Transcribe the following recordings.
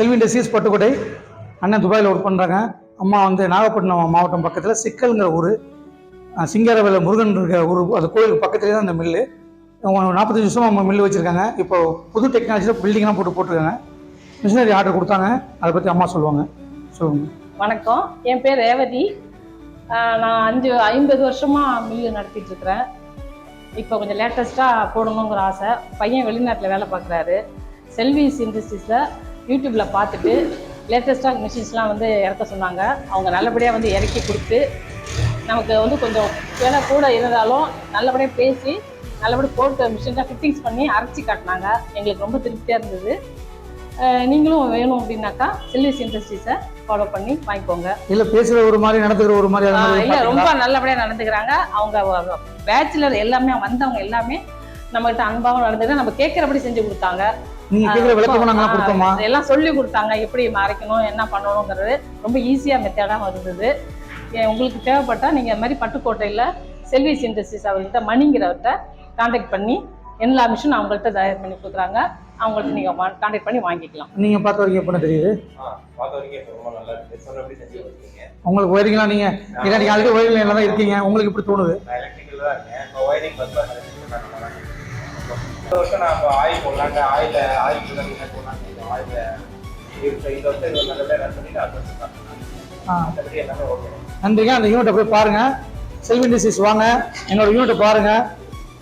செல்வி industries Pattukkottai. அண்ணன் துபாயில் work பண்ணுறாங்க. அம்மா வந்து நாகப்பட்டினம் மாவட்டம் பக்கத்தில் சிக்கல்ங்கிற ஊர், சிங்காரவேல முருகன் இருக்க ஊர், அந்த கோயிலுக்கு பக்கத்துலேயே தான் அந்த மில்லு. 45 வருஷமாக அவங்க மில்லு வச்சுருக்காங்க. இப்போ புது டெக்னாலஜியில் பில்டிங்லாம் போட்டுருக்காங்க. மிஷினரி ஆர்டர் கொடுத்தாங்க. அதை பற்றி அம்மா சொல்லுவாங்க. வணக்கம், என் பேர் ரேவதி. நான் 50 வருஷமாக மில்லு நடத்திட்டு இருக்கிறேன். இப்போ கொஞ்சம் லேட்டஸ்ட்டாக போடணுங்கிற ஆசை. பையன் வெளிநாட்டில் வேலை பார்க்குறாரு. செல்விஸ் இண்டஸ்ட்ரீஸில் யூடியூப்பில் பார்த்துட்டு லேட்டஸ்ட்டாக மிஷின்ஸ்லாம் வந்து இறக்க சொன்னாங்க. அவங்க நல்லபடியாக வந்து இறக்கி கொடுத்து நமக்கு வந்து கொஞ்சம் வேலை கூட இருந்தாலும் நல்லபடியாக பேசி நல்லபடியாக போட்டு மிஷின்லாம் ஃபிட்டிங்ஸ் பண்ணி அரைச்சி காட்டினாங்க. எங்களுக்கு ரொம்ப திருப்தியாக இருந்தது. நீங்களும் வேணும் அப்படின்னாக்கா செல்விஸ் இண்டஸ்ட்ரீஸை ஃபாலோ பண்ணி வாங்கிக்கோங்க. இல்லை பேசுகிற ஒரு மாதிரி நடந்துக்கிற ஒரு மாதிரி இல்லை, ரொம்ப நல்லபடியாக நடந்துக்கிறாங்க. அவங்க பேச்சுலர் எல்லாமே வந்தவங்க எல்லாமே நம்மகிட்ட அன்பாகவும் நடந்துக்கிறாங்க. நம்ம கேட்குறபடி செஞ்சு கொடுத்தாங்க. எல்லாம் சொல்லி கொடுத்தாங்க, எப்படி மறைக்கணும் என்ன பண்ணணுங்கிறது ரொம்ப ஈஸியாக மெத்தடாக இருந்தது. உங்களுக்கு தேவைப்பட்டா நீங்கள் இந்த மாதிரி பட்டுக்கோட்டையில் செல்விஸ் இண்டஸ்ட்ரீஸ் அவர்கிட்ட மணிங்கிறவர்கிட்ட கான்டாக்ட் பண்ணி எல்லா மிஷினும் அவங்கள்ட்ட தயார் பண்ணி கொடுக்குறாங்க. அவங்கள்ட்ட நீங்கள் கான்டாக்ட் பண்ணி வாங்கிக்கலாம். நீங்கள் பார்த்த வரைக்கும் எப்போ தெரியுது? உங்களுக்கு ஒயரிங்களா? நீங்கள் ஆல்ரெடி ஒயரிங் தான் இருக்கீங்க, உங்களுக்கு இப்படி தோணுது? வருஷம் நான் ஆயில் போடலாங்க, ஆயில் நன்றிங்க. அந்த யூனிட்டை போய் பாருங்க. செல்வி இண்டஸ்ட்ரீஸ் வாங்க, என்னோட யூனிட்டை பாருங்க.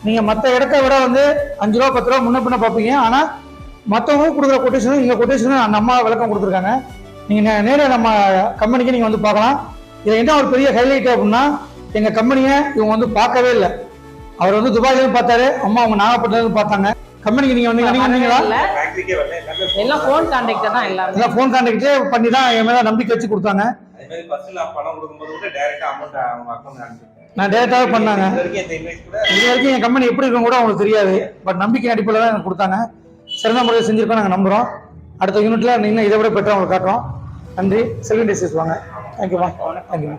நீங்க மற்ற இடத்த விட வந்து 5 ரூபா 10 ரூபா முன்ன பின்ன பார்ப்பீங்க. ஆனா மற்றவங்க கொடுக்குற கொட்டேஷனும் எங்க கொட்டேஷனும் நம்ம விளக்கம் கொடுத்துருக்காங்க. நீங்க நேரில் நம்ம கம்பெனிக்கு நீங்க வந்து பார்க்கலாம். இதில் என்ன ஒரு பெரிய ஹைலைட் அப்படின்னா, எங்க கம்பெனியை இவங்க வந்து பார்க்கவே இல்லை. அவர் வந்து துபாயிலும் பார்த்தாரு, அம்மா அவங்க நாகப்பட்டினம் பார்த்தாங்க. கம்பெனிக்கு நீங்க வந்தீங்களா? எல்லாம் ஃபோன் கான்டாக்ட் தான், எல்லாம் ஃபோன் கான்டாக்டே பண்ணி தான் என் மேல நம்பிக்கை வச்சு கொடுத்தாங்க. நான் டேரக்டாவே பண்ணாங்க. இது வரைக்கும் என் கம்பெனி எப்படி இருக்கும் கூட அவங்களுக்கு தெரியாது. பட் நம்பிக்கை அடிப்படையில் தான் எனக்கு கொடுத்தாங்க. சிறந்த முறையில் செஞ்சிருக்கோம் நாங்கள் நம்புறோம். அடுத்த யூனிட்ல இன்னும் இதை விட பெற்ற அவங்களுக்கு காட்டுறோம். நன்றி. செல்வி இண்டஸ்ட்ரீஸ் வாங்க. தேங்க்யூமா. தேங்க்யூ.